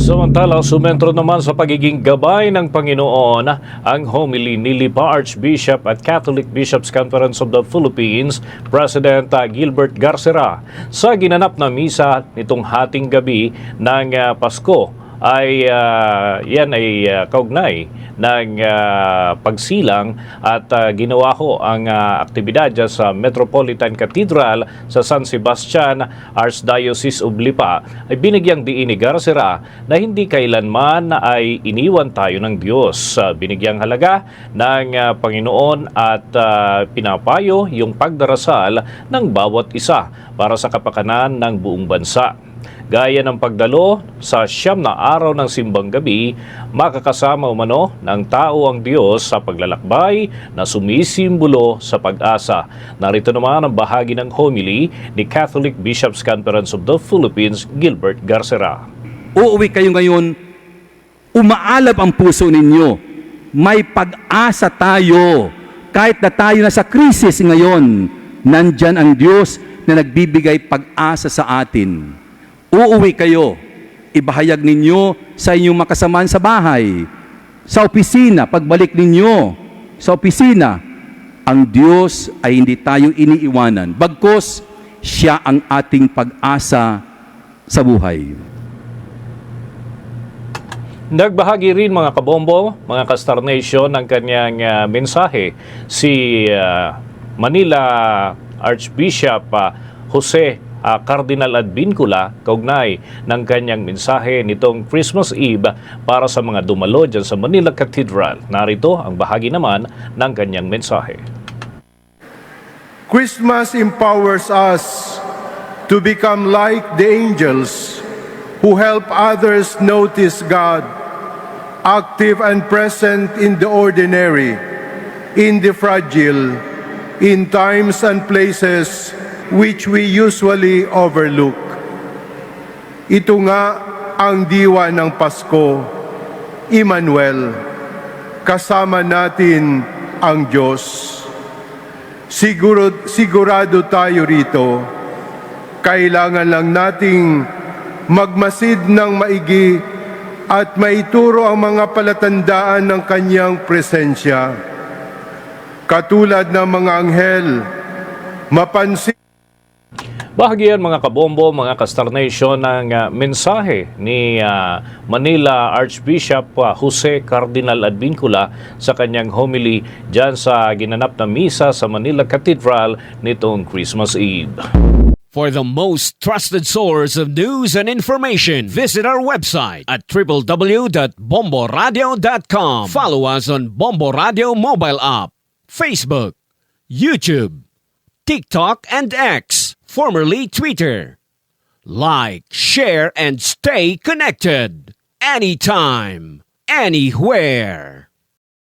Samantala, sumentro naman sa pagiging gabay ng Panginoon ang homily ni Lipa Archbishop at Catholic Bishops Conference of the Philippines, President Gilbert Garcera. Sa ginanap na misa nitong hating gabi ng Pasko ay yan ay kaugnay ng pagsilang at ginawa ko ang aktibidad dyan sa Metropolitan Cathedral sa San Sebastian, Archdiocese of Lipa. Ay binigyang diin ni Garcera na hindi kailanman ay iniwan tayo ng Diyos. Binigyang halaga ng Panginoon at pinapayo yung pagdarasal ng bawat isa para sa kapakanan ng buong bansa. Gaya ng pagdalo sa 9 na araw ng simbang gabi, makakasama umano ng tao ang Diyos sa paglalakbay na sumisimbolo sa pag-asa. Narito naman ang bahagi ng homily ni Catholic Bishops Conference of the Philippines, Gilbert Garcera. Uuwi kayo ngayon, umaalab ang puso ninyo. May pag-asa tayo. Kahit na tayo na sa krisis ngayon, nandyan ang Diyos na nagbibigay pag-asa sa atin. Uuwi kayo, ibahayag ninyo sa inyong makasamaan sa bahay, sa opisina, pagbalik ninyo sa opisina, ang Diyos ay hindi tayo iniiwanan. Bagkus, siya ang ating pag-asa sa buhay. Nagbahagi rin mga kabombo, mga ka-Star Nation ng kanyang mensahe si Manila Archbishop Jose Cardinal Advincula kaugnay ng kanyang mensahe nitong Christmas Eve para sa mga dumalo dyan sa Manila Cathedral. Narito ang bahagi naman ng kanyang mensahe. Christmas empowers us to become like the angels who help others notice God, active and present in the ordinary, in the fragile, in times and places which we usually overlook. Ito nga ang diwa ng Pasko, Emmanuel, kasama natin ang Diyos. Sigurado tayo rito, kailangan lang nating magmasid ng maigi at maituro ang mga palatandaan ng kanyang presensya. Katulad ng mga anghel, mapansin Bahagian mga kabombo, mga ka-Star Nation ng mensahe ni Manila Archbishop Jose Cardinal Advincula sa kanyang homily dyan sa ginanap na misa sa Manila Cathedral nitong Christmas Eve. For the most trusted source of news and information, visit our website at www.bomboradio.com. Follow us on Bombo Radio mobile app, Facebook, YouTube, TikTok, and X, formerly Twitter. Like, share, and stay connected. Anytime, anywhere.